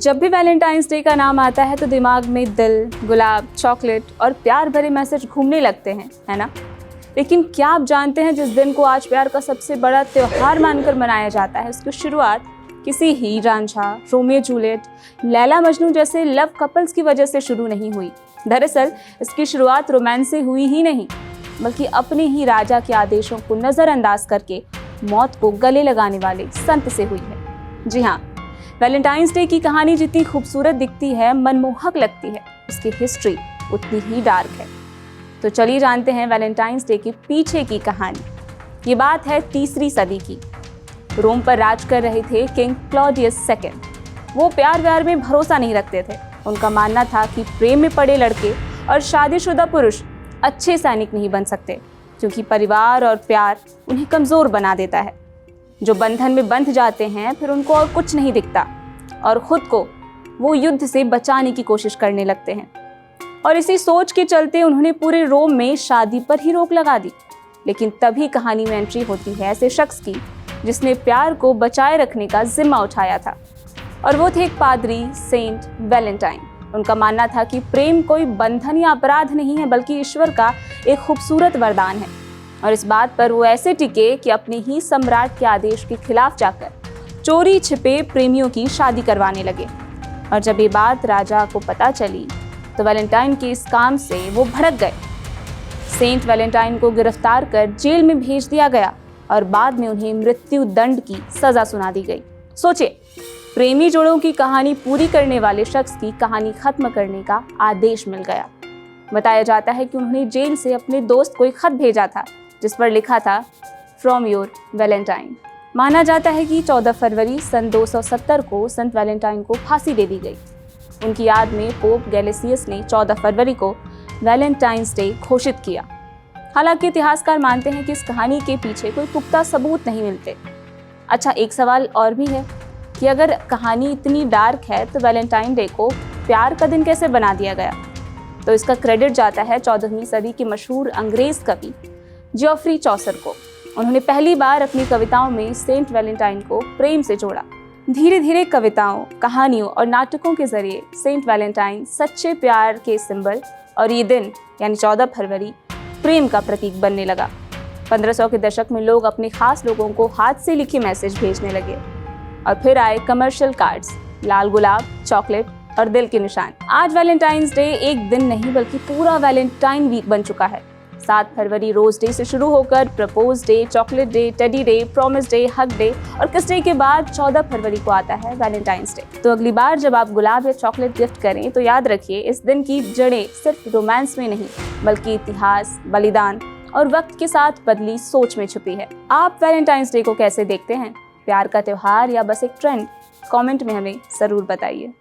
जब भी Valentine's day का नाम आता है तो दिमाग में दिल, गुलाब, चॉकलेट और प्यार भरे मैसेज घूमने लगते हैं, है ना? लेकिन क्या आप जानते हैं जिस दिन को आज प्यार का सबसे बड़ा त्योहार मानकर मनाया जाता है, उसकी शुरुआत किसी हीर रांझा, रोमियो जूलियट, लैला मजनू जैसे लव कपल्स की वजह से शुरू नहीं हुई। दरअसल इसकी शुरुआत रोमांस से हुई ही नहीं, बल्कि अपने ही राजा के आदेशों को नजरअंदाज करके मौत को गले लगाने वाले संत से हुई है। जी हाँ, वैलेंटाइंस डे की कहानी जितनी खूबसूरत दिखती है, मनमोहक लगती है, उसकी हिस्ट्री उतनी ही डार्क है। तो चलिए जानते हैं वैलेंटाइंस डे के पीछे की कहानी। ये बात है 3री सदी की। रोम पर राज कर रहे थे किंग क्लॉडियस सेकेंड। वो प्यार व्यार में भरोसा नहीं रखते थे। उनका मानना था कि प्रेम में पड़े लड़के और शादीशुदा पुरुष अच्छे सैनिक नहीं बन सकते, क्योंकि परिवार और प्यार उन्हें कमजोर बना देता है। जो बंधन में बंध जाते हैं फिर उनको और कुछ नहीं दिखता और खुद को वो युद्ध से बचाने की कोशिश करने लगते हैं। और इसी सोच के चलते उन्होंने पूरे रोम में शादी पर ही रोक लगा दी। लेकिन तभी कहानी में एंट्री होती है ऐसे शख्स की जिसने प्यार को बचाए रखने का जिम्मा उठाया था, और वो थे एक पादरी, सेंट वैलेंटाइन। उनका मानना था कि प्रेम कोई बंधन या अपराध नहीं है, बल्कि ईश्वर का एक खूबसूरत वरदान है। और इस बात पर वो ऐसे टिके कि अपने ही सम्राट के आदेश के खिलाफ जाकर चोरी छिपे प्रेमियों की शादी करवाने लगे। और जब ये बात राजा को पता चली तो वैलेंटाइन के इस काम से वो भड़क गए। सेंट वैलेंटाइन को गिरफ्तार कर जेल में भेज दिया गया और बाद में उन्हें मृत्यु दंड की सजा सुना दी गई। सोचिए, प्रेमी जोड़ों की कहानी पूरी करने वाले शख्स की कहानी खत्म करने का आदेश मिल गया। बताया जाता है कि उन्होंने जेल से अपने दोस्त को एक खत भेजा था जिस पर लिखा था, फ्रॉम योर वैलेंटाइन। माना जाता है कि 14 फरवरी सन 270 को संत वैलेंटाइन को फांसी दे दी गई। उनकी याद में पोप गैलेसियस ने 14 फरवरी को वैलेंटाइंस डे घोषित किया। हालांकि इतिहासकार मानते हैं कि इस कहानी के पीछे कोई पुख्ता सबूत नहीं मिलते। अच्छा, एक सवाल और भी है कि अगर कहानी इतनी डार्क है तो वैलेंटाइन डे को प्यार का दिन कैसे बना दिया गया? तो इसका क्रेडिट जाता है 14वीं सदी के मशहूर अंग्रेज कवि जियोफ्री चौसर को। उन्होंने पहली बार अपनी कविताओं में सेंट वैलेंटाइन को प्रेम से जोड़ा। धीरे धीरे कविताओं, कहानियों और नाटकों के जरिए सेंट वैलेंटाइन सच्चे प्यार के सिंबल और ये दिन यानी 14 फरवरी प्रेम का प्रतीक बनने लगा। 1500 के दशक में लोग अपने खास लोगों को हाथ से लिखे मैसेज भेजने लगे और फिर आए कमर्शियल कार्ड्स, लाल गुलाब, चॉकलेट और दिल के निशान। आज वैलेंटाइंस डे एक दिन नहीं बल्कि पूरा वैलेंटाइन वीक बन चुका है। 7 फरवरी रोज डे से शुरू होकर propose day, chocolate day, teddy day, promise day, hug day और किस डे के बाद 14 फरवरी को आता है वैलेंटाइंस डे। तो अगली बार जब आप गुलाब या चॉकलेट गिफ्ट करें तो याद रखिए, इस दिन की जड़ें सिर्फ रोमांस में नहीं बल्कि इतिहास, बलिदान और वक्त के साथ बदली सोच में छुपी है। आप वैलेंटाइंस डे को कैसे देखते हैं? प्यार का त्योहार या बस एक ट्रेंड? कमेंट में हमें जरूर बताइए।